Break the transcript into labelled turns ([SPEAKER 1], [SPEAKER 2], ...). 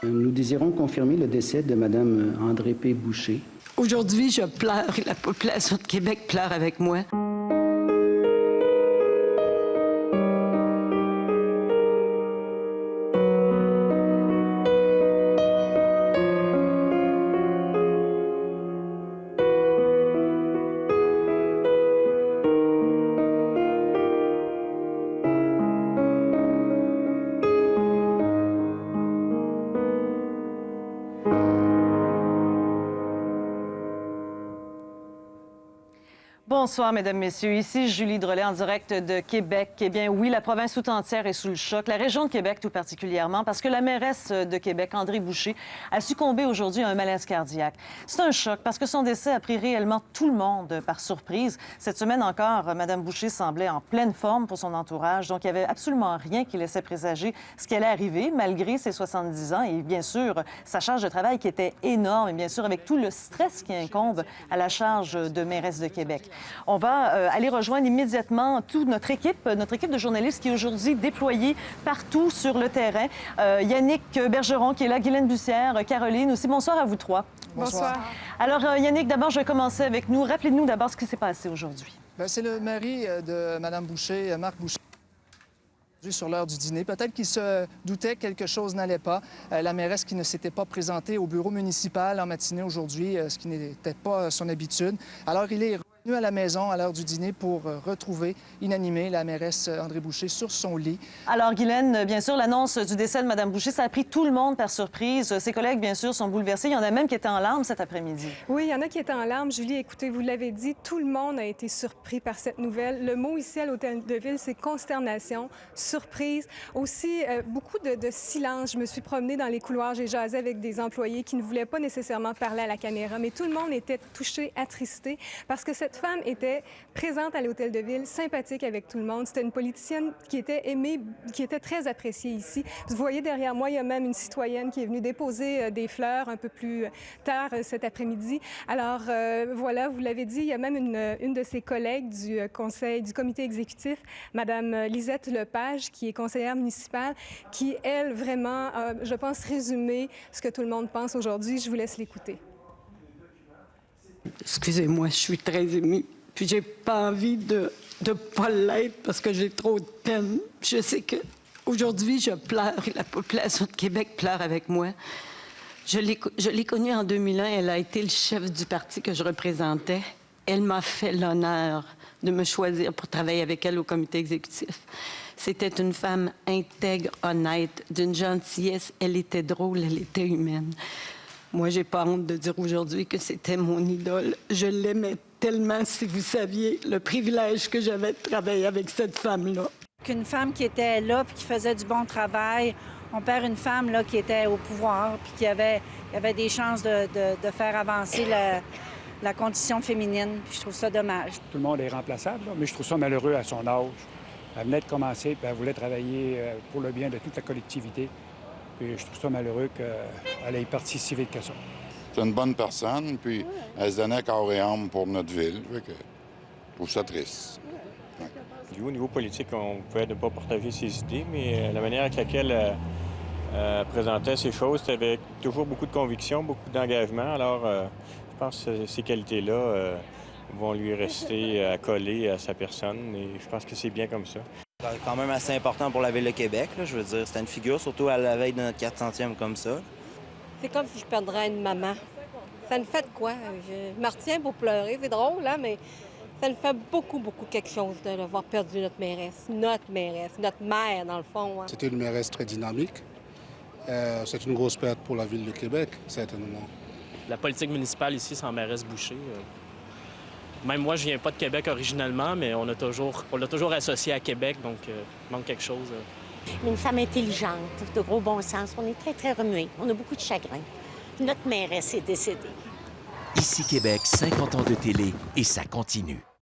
[SPEAKER 1] Nous désirons confirmer le décès de Mme André P. Boucher.
[SPEAKER 2] Aujourd'hui, je pleure et la population de Québec pleure avec moi.
[SPEAKER 3] Bonsoir, Mesdames, Messieurs. Ici Julie Drolet en direct de Québec. Eh bien, oui, la province tout entière est sous le choc, la région de Québec tout particulièrement, parce que la mairesse de Québec, André Boucher, a succombé aujourd'hui à un malaise cardiaque. C'est un choc parce que son décès a pris réellement tout le monde par surprise. Cette semaine encore, Mme Boucher semblait en pleine forme pour son entourage, donc il n'y avait absolument rien qui laissait présager ce qui allait arriver, malgré ses 70 ans et bien sûr sa charge de travail qui était énorme et bien sûr avec tout le stress qui incombe à la charge de mairesse de Québec. On va aller rejoindre immédiatement toute notre équipe de journalistes qui est aujourd'hui déployée partout sur le terrain. Yannick Bergeron qui est là, Guylaine Bussière, Caroline aussi. Bonsoir à vous trois.
[SPEAKER 4] Bonsoir.
[SPEAKER 3] Alors, Yannick, d'abord, je vais commencer avec nous. Rappelez-nous d'abord ce qui s'est passé aujourd'hui.
[SPEAKER 4] C'est le mari de Mme Boucher, Marc Boucher, sur l'heure du dîner. Peut-être qu'il se doutait que quelque chose n'allait pas. La mairesse qui ne s'était pas présentée au bureau municipal en matinée aujourd'hui, ce qui n'était pas son habitude. Alors, il est revenu à la maison à l'heure du dîner pour retrouver inanimée la mairesse André Boucher sur son lit.
[SPEAKER 3] Alors, Guylaine, bien sûr, l'annonce du décès de Mme Boucher, ça a pris tout le monde par surprise. Ses collègues, bien sûr, sont bouleversés. Il y en a même qui étaient en larmes cet après-midi.
[SPEAKER 5] Oui, il y en a qui étaient en larmes. Julie, écoutez, vous l'avez dit, tout le monde a été surpris par cette nouvelle. Le mot ici à l'Hôtel de Ville, c'est consternation, surprise. Aussi, beaucoup de silence. Je me suis promenée dans les couloirs, j'ai jasé avec des employés qui ne voulaient pas nécessairement parler à la caméra, mais tout le monde était touché, attristé, parce que cette femme était présente à l'Hôtel de Ville, sympathique avec tout le monde. C'était une politicienne qui était aimée, qui était très appréciée ici. Vous voyez derrière moi, il y a même une citoyenne qui est venue déposer des fleurs un peu plus tard cet après-midi. Alors voilà, vous l'avez dit, il y a même une de ses collègues du comité exécutif, Mme Lisette Lepage, qui est conseillère municipale, qui, elle, vraiment, je pense, résumé ce que tout le monde pense aujourd'hui. Je vous laisse l'écouter.
[SPEAKER 2] Excusez-moi, je suis très émue. Puis j'ai pas envie de pas l'être parce que j'ai trop de peine. Je sais que aujourd'hui je pleure et la population de Québec pleure avec moi. Je l'ai connue en 2001. Elle a été le chef du parti que je représentais. Elle m'a fait l'honneur de me choisir pour travailler avec elle au comité exécutif. C'était une femme intègre, honnête, d'une gentillesse. Elle était drôle, elle était humaine. Moi, j'ai pas honte de dire aujourd'hui que c'était mon idole. Je l'aimais tellement, si vous saviez, le privilège que j'avais de travailler avec cette femme-là.
[SPEAKER 6] Qu'une femme qui était là puis qui faisait du bon travail, on perd une femme là, qui était au pouvoir puis qui avait des chances de faire avancer la condition féminine. Puis je trouve ça dommage.
[SPEAKER 7] Tout le monde est remplaçable, là, mais je trouve ça malheureux à son âge. Elle venait de commencer puis elle voulait travailler pour le bien de toute la collectivité. Puis je trouve ça malheureux qu'elle ait parti si vite que ça.
[SPEAKER 8] C'est une bonne personne, puis elle se donnait corps et âme pour notre ville. Je trouve ça triste. Ouais.
[SPEAKER 9] Au niveau politique, on pouvait ne pas partager ses idées, mais la manière avec laquelle elle présentait ces choses, c'était avec toujours beaucoup de conviction, beaucoup d'engagement. Alors, je pense que ces qualités-là vont lui rester accolées à sa personne, et je pense que c'est bien comme ça.
[SPEAKER 10] C'est quand même assez important pour la Ville de Québec, là, je veux dire. C'était une figure, surtout à la veille de notre 400e comme ça.
[SPEAKER 11] C'est comme si je perdrais une maman. Ça me fait de quoi? Je me retiens pour pleurer, c'est drôle, hein, mais ça me fait beaucoup, beaucoup quelque chose d'avoir perdu notre mairesse, notre mère, dans le fond. Hein.
[SPEAKER 12] C'était une mairesse très dynamique. C'est une grosse perte pour la Ville de Québec, certainement.
[SPEAKER 13] La politique municipale ici, sans mairesse Boucher. Même moi, je viens pas de Québec originalement, mais on l'a toujours associé à Québec, donc il manque quelque chose.
[SPEAKER 14] Une femme intelligente, de gros bon sens. On est très, très remués. On a beaucoup de chagrin. Notre mairesse est décédée.
[SPEAKER 15] Ici Québec, 50 ans de télé, et ça continue.